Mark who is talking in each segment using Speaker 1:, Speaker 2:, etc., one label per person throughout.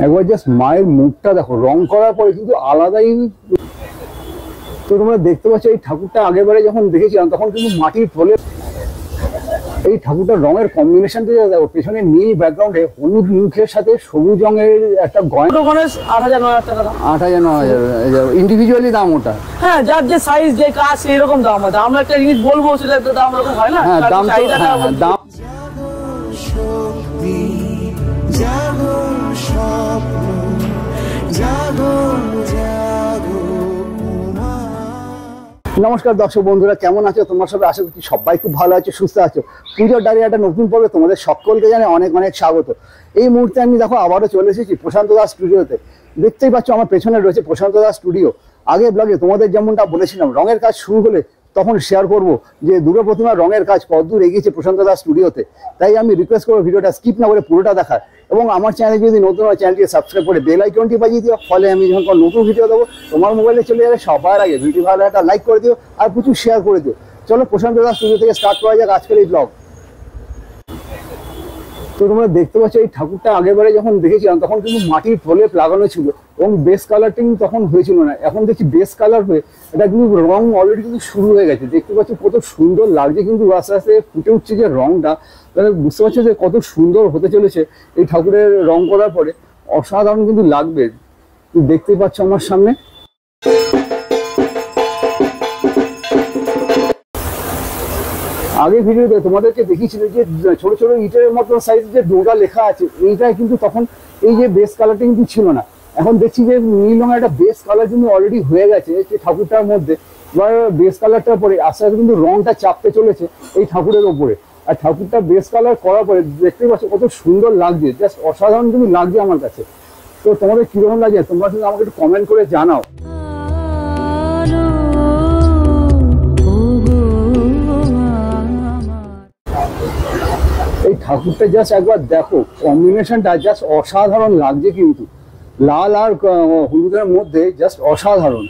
Speaker 1: একবার জাস্ট মায়ের মুখটা দেখো, রং করার পরে কিন্তু আলাদাই। তো তোমরা দেখতে পাচ্ছ এই ঠাকুরটা আগেরবারে যখন দেখেছিলাম তখন কিন্তু মাটির ফলে এই ঠাকুরটার রঙের কম্বিনেশনটা দেখো, পেছনে নীল ব্যাকগ্রাউন্ডে হলুদ মুখের সাথে সবুজ রঙের একটা গয়না।
Speaker 2: ৮,০০০-৯,০০০ টাকা।
Speaker 1: ৮,০০০-৯,০০০ ইন্ডিভিজুয়ালি দাম ওটা?
Speaker 2: হ্যাঁ, যার যে সাইজ যে কাজ এরকম দাম আছে। আমরা একটা জিনিস বলবো সেটা তো দাম এরকম হয় না।
Speaker 1: হ্যাঁ, দাম দাম। নমস্কার দর্শক বন্ধুরা, কেমন আছো তোমরা সবাই? আশা করছি সবাই খুব ভালো আছো, সুস্থ আছো। পুজোর ডায়েরি একটা নতুন পর্বে তোমাদের সকলকে জানাই অনেক অনেক স্বাগত। এই মুহূর্তে আমি দেখো আবারও চলে এসেছি প্রশান্ত দাস স্টুডিওতে। দেখতেই পাচ্ছ আমার পেছনে রয়েছে প্রশান্ত দাস স্টুডিও। আগের ব্লগে তোমাদের যেমনটা বলেছিলাম, রঙের কাজ শুরু হলে তখন শেয়ার করব যে দুর্গা প্রতিমার রঙের কাজ কতদূর এগিয়েছে প্রশান্ত দাস স্টুডিওতে। তাই আমি রিকোয়েস্ট করবো ভিডিওটা স্কিপ না করে পুরোটা দেখার, এবং আমার চ্যানেলে যদি নতুন হয় চ্যানেলটিকে সাবস্ক্রাইব করে বেল আইকনটি বাজিয়ে দিও। ফলে আমি যখন কোনো নতুন ভিডিও দেবো তোমার মোবাইলে চলে যাবে সবার আগে। ভিডিও ভালো একটা লাইক করে দিও আর প্রচুর শেয়ার করে দিও। চলো প্রশান্ত দাস স্টুডিও থেকে স্টার্ট করা যাক আজকের এই ব্লগ। তো তোমরা দেখতে পাচ্ছ এই ঠাকুরটা আগেরবারে যখন দেখেছিলাম তখন কিন্তু মাটির প্রলেপ লাগানো ছিল এবং বেস কালারটা কিন্তু তখন হয়েছিল না। এখন দেখছি বেস কালার হয়ে এটা কিন্তু রং অলরেডি কিন্তু শুরু হয়ে গেছে। দেখতে পাচ্ছ কত সুন্দর লাগছে কিন্তু আস্তে আস্তে ফুটে উঠছে যে রংটা। তাহলে বুঝতে পারছো যে কত সুন্দর হতে চলেছে এই ঠাকুরের রং করার পরে। অসাধারণ কিন্তু লাগবে, দেখতেই পাচ্ছ আমার সামনে। আগের ভিডিওতে তোমাদেরকে দেখিয়েছিল যে ছোট ছোট ইটের মতন সাইজ যে দুর্গা লেখা আছে, এইটাই কিন্তু তখন এই যে বেস কালারটা কিন্তু ছিল না। এখন দেখছি যে নীল রঙের একটা বেস কালার কিন্তু অলরেডি হয়ে গেছে যে ঠাকুরটার মধ্যে। এবার বেস কালারটার পরে আস্তে আস্তে কিন্তু রংটা চাপতে চলেছে এই ঠাকুরের ওপরে। আর ঠাকুরটা বেস কালার করার পরে দেখতে পাচ্ছ কত সুন্দর লাগছে, জাস্ট অসাধারণ কিন্তু লাগছে আমার কাছে। তো তোমাদের কিরকম লাগছে তোমরা কিন্তু আমাকে একটু কমেন্ট করে জানাও। এই ঠাকুরটা জাস্ট একবার দেখো, কম্বিনেশনটা জাস্ট অসাধারণ লাগছে কিন্তু, লাল আর হলুদের মধ্যে জাস্ট অসাধারণ।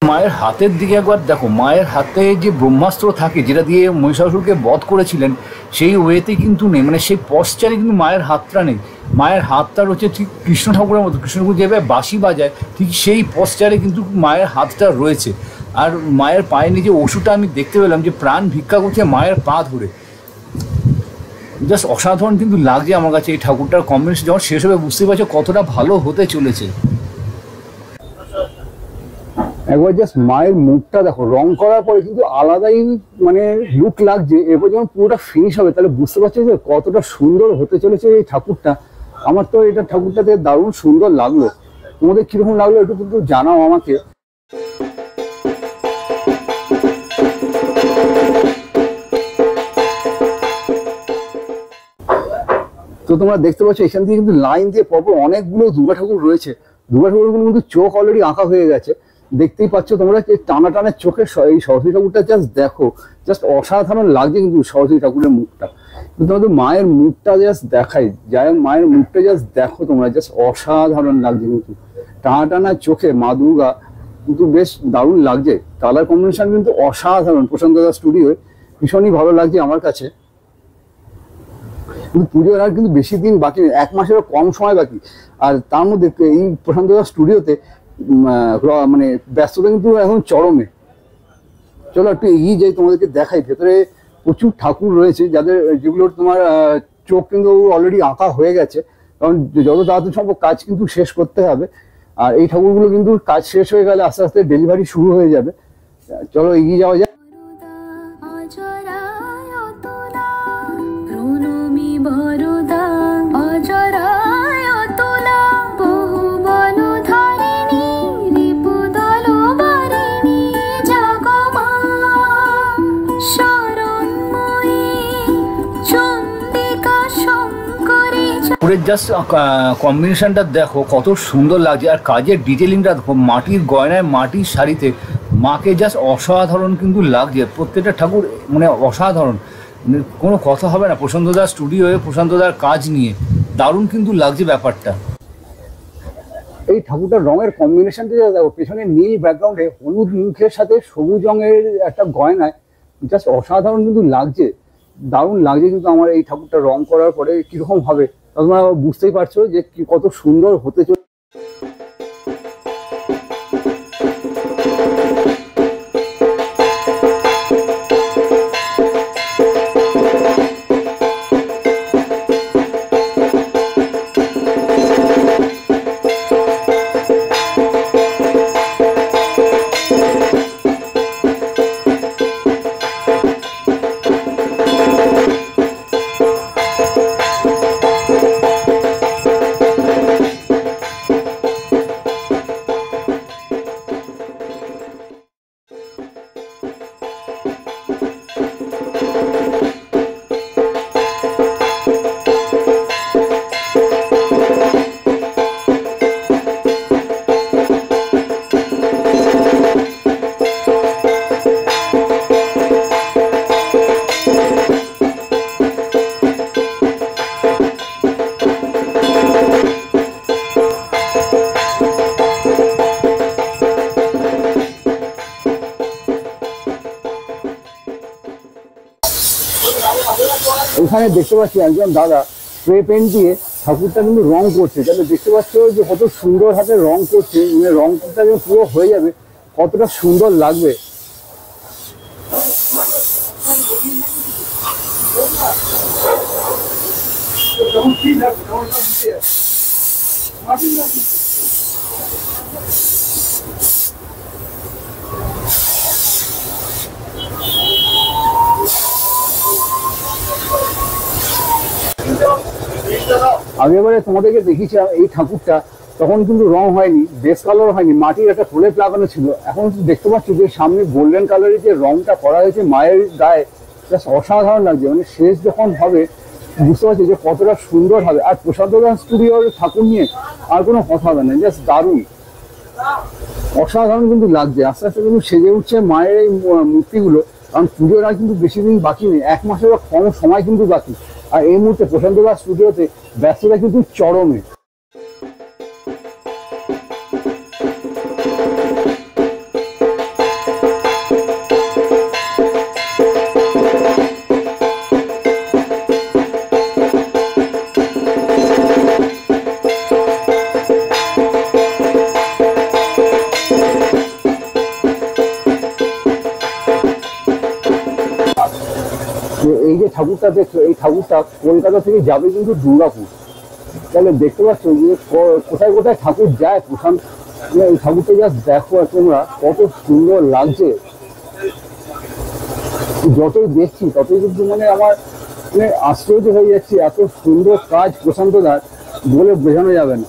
Speaker 3: মায়ের হাতের দিকে একবার দেখো, মায়ের হাতে যে ব্রহ্মাস্ত্র থাকে যেটা দিয়ে মহিষাসুরকে বধ করেছিলেন, সেই ওয়েতে কিন্তু নেই, মানে সেই পশ্চারে কিন্তু মায়ের হাতটা নেই। মায়ের হাতটা রয়েছে ঠিক কৃষ্ণ ঠাকুরের মতো, কৃষ্ণ ঠাকুর যেভাবে বাঁশি বাজায় ঠিক সেই পশ্চারে কিন্তু মায়ের হাতটা রয়েছে। আর মায়ের পায়ের নিচে ওষুধটা আমি দেখতে পেলাম যে প্রাণ ভিক্ষা করছে মায়ের পা ধরে। জাস্ট অসাধারণ কিন্তু লাগছে আমার কাছে এই ঠাকুরটার কম্বিনেশন। যখন শেষ হবে বুঝতে পারছো কতটা ভালো হতে চলেছে।
Speaker 1: একবার জাস্ট মায়ের মুখটা দেখো, রং করার পরে কিন্তু আলাদাই মানে লুক লাগছে। এরপর যখন পুরোটা ফিনিশ হবে তাহলে বুঝতে পারছো যে কতটা সুন্দর হতে চলেছে এই ঠাকুরটা। আমার তো এটা ঠাকুরটাতে দারুণ সুন্দর লাগলো। তোমাদের কিরকম লাগলো একটু কিন্তু জানাও আমাকে। তো তোমরা দেখতে পাচ্ছ এখান থেকে কিন্তু লাইন দিয়ে পরপর অনেকগুলো দুর্গা ঠাকুর রয়েছে। দুর্গা ঠাকুরগুলো কিন্তু চোখ অলরেডি আঁকা হয়ে গেছে। দেখতেই পাচ্ছ তোমরা যে টানা টানা চোখের এই সরস্বতী ঠাকুরটা জাস্ট দেখো, জাস্ট অসাধারণ লাগছে কিন্তু সরস্বতী ঠাকুরের মুখটা। তোমাদের মায়ের মুখটা জাস্ট দেখাই যায়, মায়ের মুখটা জাস্ট দেখো তোমরা, জাস্ট অসাধারণ লাগছে কিন্তু টানা টানা চোখে মা দুর্গা কিন্তু বেশ দারুণ লাগছে। কালার কম্বিনেশন কিন্তু অসাধারণ। প্রশান্ত দাস স্টুডিওয় ভীষণই ভালো লাগছে আমার কাছে। কিন্তু পুজোর আর কিন্তু বেশি দিন বাকি নেই, 1 মাসেরও কম সময় বাকি। আর তার মধ্যে এই প্রশান্ত দাস স্টুডিওতে মানে ব্যস্ততা কিন্তু এখন চরমে। চলো একটু এগিয়ে যাই, তোমাদেরকে দেখাই। ভেতরে প্রচুর ঠাকুর রয়েছে যাদের যেগুলোর তোমার চোখ কিন্তু অলরেডি আঁকা হয়ে গেছে, কারণ যত তাড়াতাড়ি সম্ভব কাজ কিন্তু শেষ করতে হবে। আর এই ঠাকুরগুলো কিন্তু কাজ শেষ হয়ে গেলে আস্তে আস্তে ডেলিভারি শুরু হয়ে যাবে। চলো এগিয়ে যাওয়া যায়।
Speaker 3: জাস্ট কম্বিনেশনটা দেখো কত সুন্দর লাগছে। আর কাজের ডিটেলিংটা দেখো, মাটির গয়নায় মাটির শাড়িতে মাকে জাস্ট অসাধারণ কিন্তু লাগছে। প্রত্যেকটা ঠাকুর মানে অসাধারণ, কোনো কথা হবে না প্রশান্ত দাস স্টুডিওয়ে প্রশান্ত দার কাজ নিয়ে। দারুণ কিন্তু লাগছে ব্যাপারটা।
Speaker 1: এই ঠাকুরটার রঙের কম্বিনেশনটা দেখো, পেছনে নীল ব্যাকগ্রাউন্ডে হলুদ মুখের সাথে সবুজ রঙের একটা গয়নায় জাস্ট অসাধারণ কিন্তু লাগছে, দারুণ লাগছে কিন্তু আমার এই ঠাকুরটা রং করার পরে। কিরকম হবে তোমরা বুঝতেই পারছো যে কি কত সুন্দর হতে চলে। এখানে দেখতে পাচ্ছি একজন দাদা স্প্রে পেন্ট দিয়ে ঠাকুরটা কিন্তু রং করছে, তাহলে দেখতে পাচ্ছ যে কত সুন্দর হাতে রং করছে, মানে রংটা যে পুরো হয়ে যাবে কতটা সুন্দর লাগবে। আগেবারে তোমাদেরকে দেখিয়েছিলাম এই ঠাকুরটা, তখন কিন্তু রং হয়নি, বেস কালার হয়নি, মাটির একটা প্রলেপ লাগানো ছিল। এখন দেখতে পাচ্ছি যে সামনে গোল্ডেন কালারের যে রংটা করা হয়েছে মায়ের গায়ে, জাস্ট অসাধারণ লাগছে। মানে শেষ যখন হবে বুঝতে পারছি যে কতটা সুন্দর হবে। আর প্রশান্ত দাস স্টুডিওর ঠাকুর নিয়ে আর কোনো কথা হবে না, জাস্ট দারুণ অসাধারণ কিন্তু লাগছে। আস্তে আস্তে কিন্তু সেজে উঠছে মায়ের এই মূর্তিগুলো, কারণ পুজোর আর কিন্তু বেশি দিন বাকি নেই, 1 মাসেরও কম সময় কিন্তু বাকি। আর এই মুহূর্তে প্রশান্ত দাস স্টুডিওতে ব্যস্ততা কিন্তু চরমে। এই যে ঠাকুরটা দেখছো, এই ঠাকুরটা কলকাতা থেকে যাবে কিন্তু দুর্গাপুর। তাহলে দেখতে পাচ্ছ যে কোথায় কোথায় ঠাকুর যায় প্রশান্ত, এই ঠাকুরটা জাস্ট দেখো তোমরা কত সুন্দর লাগছে। যতই দেখছি ততই কিন্তু মানে আমার মানে আশ্চর্য হয়ে যাচ্ছি, এত সুন্দর কাজ প্রশান্ত দাস বলে বোঝানো যাবে না।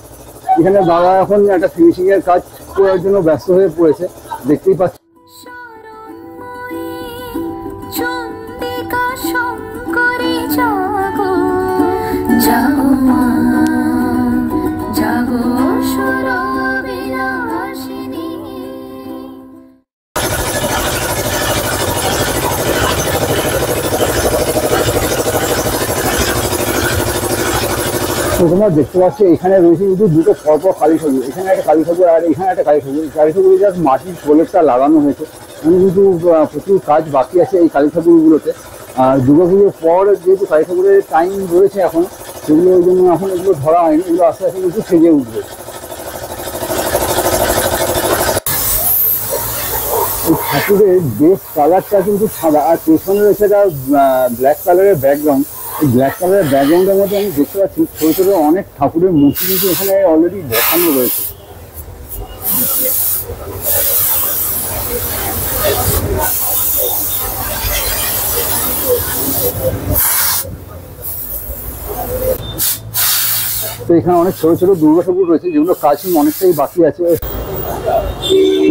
Speaker 1: এখানে দাদা এখন একটা ফিনিশিং এর কাজ করার জন্য ব্যস্ত হয়ে পড়েছে, দেখতেই পাচ্ছি। তোমরা দেখতে পাচ্ছ এখানে রয়েছে কিন্তু দুটো পরপর কালী ঠাকুর, এখানে একটা কালী ঠাকুর আর এখানে একটা কালী ঠাকুর। কালী ঠাকুর জাস্ট মাটির প্রলেপটা লাগানো হয়েছে, মানে কিন্তু প্রচুর কাজ বাকি আছে এই কালী ঠাকুরগুলোতে। আর দুর্গাপুজোর পর যেহেতু কালী ঠাকুরের টাইম রয়েছে এখন, সেগুলো ওই জন্য এখন এগুলো ধরা হয়নি, এগুলো আস্তে আস্তে কিন্তু সেজে উঠবে। এই ঠাকুরের বেস কালারটা কিন্তু সাদা, আর পেছনে রয়েছে একটা ব্ল্যাক কালারের ব্যাকগ্রাউন্ড। এই ব্ল্যাক কালারের ব্যাকগ্রাউন্ডের মধ্যে আমি দেখতে পাচ্ছি ছোটো ছোটো অনেক ঠাকুরের মূর্তি কিন্তু এখানে অলরেডি বসানো রয়েছে। তো এখানে অনেক ছোটো ছোটো দুর্গা ঠাকুর রয়েছে, যেগুলো কাজ অনেকটাই বাকি আছে।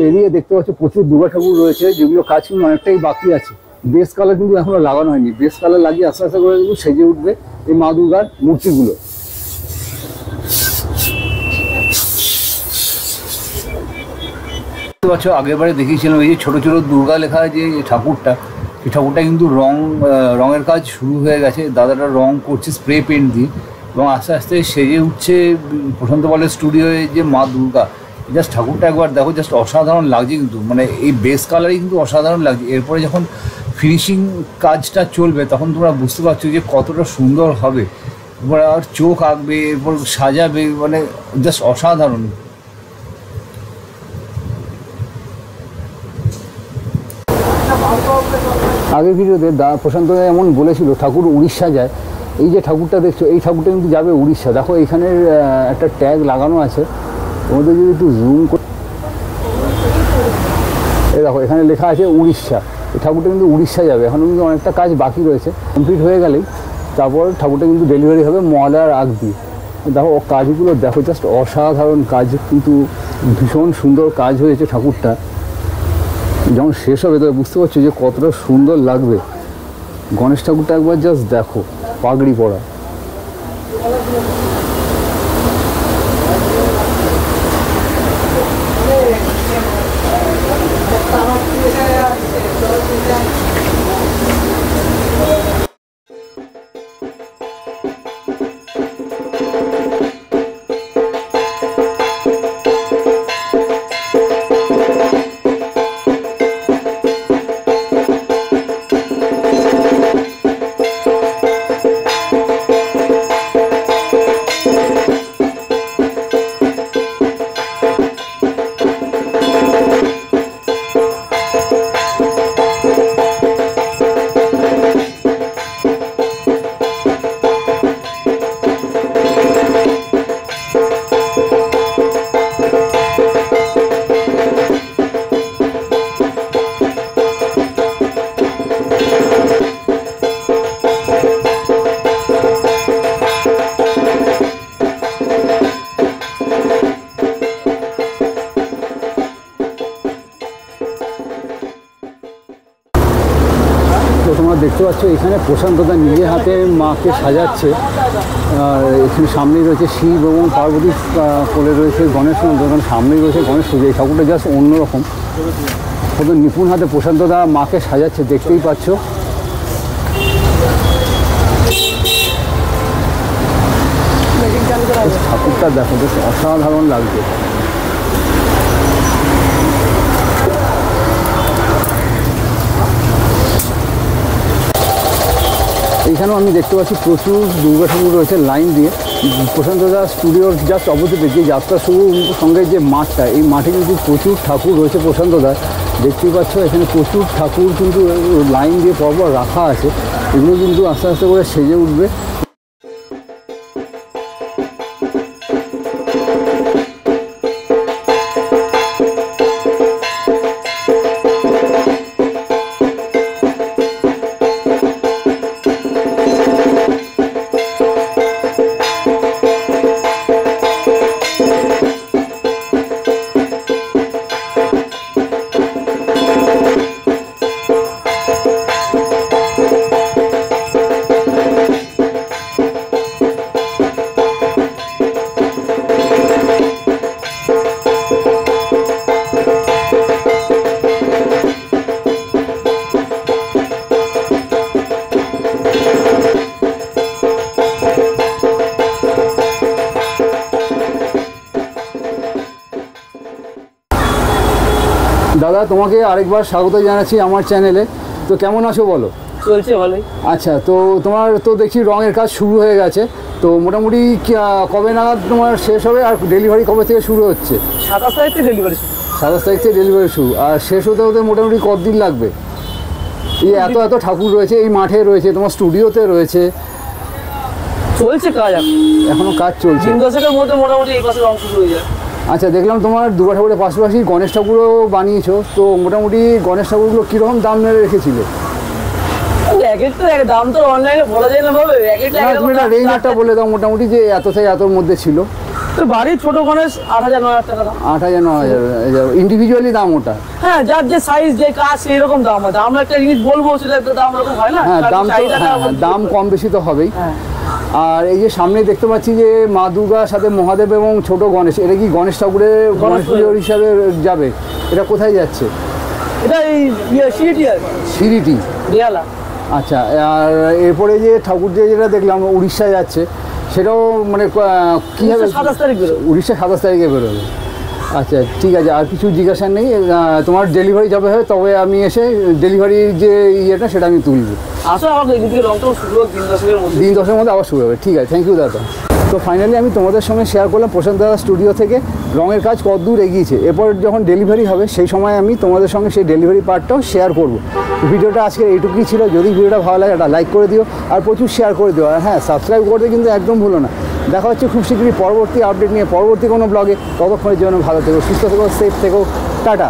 Speaker 1: এরিয়ে দেখতে পাচ্ছি প্রচুর দুর্গা ঠাকুর রয়েছে, যেগুলো কাজ কিন্তু অনেকটাই বাকি আছে। বেস কালার কিন্তু এখনো লাগানো হয়নি, বেস কালার লাগিয়ে আস্তে আস্তে করে কিন্তু সেজে উঠবে এই মা দুর্গার মূর্তিগুলো।
Speaker 3: আগেরবারে দেখিয়েছিলাম এই যে ছোটো ছোটো দুর্গা লেখা যে ঠাকুরটা, সেই ঠাকুরটা কিন্তু রঙের কাজ শুরু হয়ে গেছে। দাদাটা রং করছে স্প্রে পেন্ট দিয়ে, এবং আস্তে আস্তে সেজে উঠছে প্রশান্ত পালের স্টুডিওয়ে যে মা দুর্গা। জাস্ট ঠাকুরটা একবার দেখো, জাস্ট অসাধারণ লাগছে কিন্তু, মানে এই বেস কালারই কিন্তু অসাধারণ লাগছে। এরপরে যখন ফিনিশিং কাজটা চলবে তখন তোমরা বুঝতে পারছো যে কতটা সুন্দর হবে। এবার আর চোখ আঁকবে, এরপর সাজাবে, মানে জাস্ট অসাধারণ।
Speaker 1: আগের ভিডিওতে প্রশান্ত এমন বলেছিল ঠাকুর উড়িষ্যা যায়। এই যে ঠাকুরটা দেখছো, এই ঠাকুরটা কিন্তু যাবে উড়িষ্যা। দেখো এখানের একটা ট্যাগ লাগানো আছে, তোমাদের যদি একটু জুম করে এই দেখো এখানে লেখা আছে উড়িষ্যা। এই ঠাকুরটা কিন্তু উড়িষ্যা যাবে। এখনও কিন্তু অনেকটা কাজ বাকি রয়েছে, কমপ্লিট হয়ে গেলেই তারপর ঠাকুরটা কিন্তু ডেলিভারি হবে মহালয়ার আগ দিয়ে। দেখো কাজগুলো দেখো, জাস্ট অসাধারণ কাজ, কিন্তু ভীষণ সুন্দর কাজ হয়েছে ঠাকুরটা। যখন শেষ হবে তবে বুঝতে পারছো যে কতটা সুন্দর লাগবে। গণেশ ঠাকুরটা একবার জাস্ট দেখো, পাগড়ি পরা। তোমরা দেখতে পাচ্ছ এখানে প্রশান্তদা নিজের হাতে মাকে সাজাচ্ছে। আর এখানে সামনেই রয়েছে শিব এবং পার্বতী, কোলে রয়েছে গণেশ মন্দির, ওখানে সামনেই রয়েছে গণেশ পুজো। এই ঠাকুরটা জাস্ট অন্যরকম, কত নিপুণ হাতে প্রশান্তদা মাকে সাজাচ্ছে, দেখতেই পাচ্ছ। ঠাকুরটা দেখো, বেশ অসাধারণ লাগছে। এইখানেও আমি দেখতে পাচ্ছি প্রচুর দুর্গা ঠাকুর রয়েছে লাইন দিয়ে। প্রশান্ত দা স্টুডিওর জাস্ট অপোজিটে যে যাত্রা শুরু সঙ্গে যে মাঠটা, এই মাঠে কিন্তু প্রচুর ঠাকুর রয়েছে প্রশান্ত দার। দেখতেই পাচ্ছ এখানে প্রচুর ঠাকুর কিন্তু লাইন দিয়ে পরপর রাখা আছে। এগুলো কিন্তু আস্তে আস্তে করে সেজে উঠবে। দাদা তোমাকে আরেকবার স্বাগত জানাচ্ছি আমার চ্যানেলে। তো কেমন আছো বলো?
Speaker 2: চলছে ভালোই।
Speaker 1: আচ্ছা, তো তোমার তো দেখছি রঙের কাজ শুরু হয়ে গেছে, তো মোটামুটি কবে নাগাদ তোমার শেষ হবে আর ডেলিভারি কবে থেকে শুরু হচ্ছে?
Speaker 2: 27 তারিখ থেকে ডেলিভারি শুরু।
Speaker 1: 27 তারিখ থেকে ডেলিভারি শুরু, আর শেষ হতে হতে মোটামুটি কতদিন লাগবে? এই এত এত ঠাকুর রয়েছে, এই মাঠে রয়েছে, তোমার স্টুডিওতে রয়েছে,
Speaker 2: চলছে কাজ,
Speaker 1: এখনো কাজ চলছে।
Speaker 2: 3 দশকের মধ্যে মোটামুটি এই পাশে রং শুরু হয়ে যায়।
Speaker 1: আচ্ছা, দেখলাম তোমার দুর্গা ঠাকুরের পাশাপাশি গণেশ ঠাকুরও বানিয়েছো, তো মোটামুটি গণেশ ঠাকুরগুলো কীরকম দাম মেরে রেখেছিলে?
Speaker 2: এক একটা দাম তো অনলাইনে বলা যায় না ভাবে, এক একটা
Speaker 1: তুমি একটা রেঞ্জ একটা বলে দাও মোটামুটি, যে এত থেকে এতর মধ্যে ছিল।
Speaker 2: তো বাড়ির ছোট গণেশ 8,000-9,000 টাকা দাম।
Speaker 1: 8,000-9,000 ইন্ডিভিজুয়ালি দাম ওটা?
Speaker 2: হ্যাঁ, যার যে সাইজ যে কাজ সেই রকম দাম আছে। আমরা একটা জিনিস বলবো সেটা একটা দাম রকম হয় না।
Speaker 1: হ্যাঁ, দাম দাম কম বেশি তো হবেই। আর এই যে সামনে দেখতে পাচ্ছি যে মা দুর্গার সাথে মহাদেব এবং ছোট গণেশ, এটা কি গণেশ ঠাকুরের গণেশ পুজোর হিসাবে যাবে? এটা কোথায় যাচ্ছে?
Speaker 2: এটা এই সিরিটি আর
Speaker 1: সিরিটি
Speaker 2: রিয়ালা।
Speaker 1: আচ্ছা, আর এরপরে যে ঠাকুর যেটা দেখলাম উড়িষ্যা যাচ্ছে, সেটাও মানে কীভাবে?
Speaker 2: 27 তারিখ বেরোবে।
Speaker 1: উড়িষ্যা 27 তারিখে বেরোবে। আচ্ছা, ঠিক আছে, আর কিছু জিজ্ঞাসা নেই। তোমার ডেলিভারি যাবে হয় তবে আমি এসে ডেলিভারির যে ইয়েটা সেটা আমি তুলব।
Speaker 2: আসো আমার এদিকে রংটা শুরু হোক দিন 10-এর মধ্যে।
Speaker 1: দিন 10-এর মধ্যে আবার শুরু হবে, ঠিক আছে, থ্যাংক ইউ দাদা। তো ফাইনালি আমি তোমাদের সঙ্গে শেয়ার করলাম প্রশান্ত দাদা স্টুডিও থেকে রঙের কাজ কতদূর এগিয়েছে। এরপর যখন ডেলিভারি হবে সেই সময় আমি তোমাদের সঙ্গে সেই ডেলিভারি পার্টটাও শেয়ার করব। ভিডিওটা আজকে এইটুকুই ছিল। যদি ভিডিওটা ভালো লাগে একটা লাইক করে দিও আর প্রচুর শেয়ার করে দিও। আর হ্যাঁ, সাবস্ক্রাইব করতে কিন্তু একদম ভুলো না। দেখা হচ্ছে খুব শীঘ্রই পরবর্তী আপডেট নিয়ে পরবর্তী কোনো ব্লগে। ততক্ষণের জন্য ভালো থেকো, সুস্থ থেকো, সেফ থেকো, টাটা।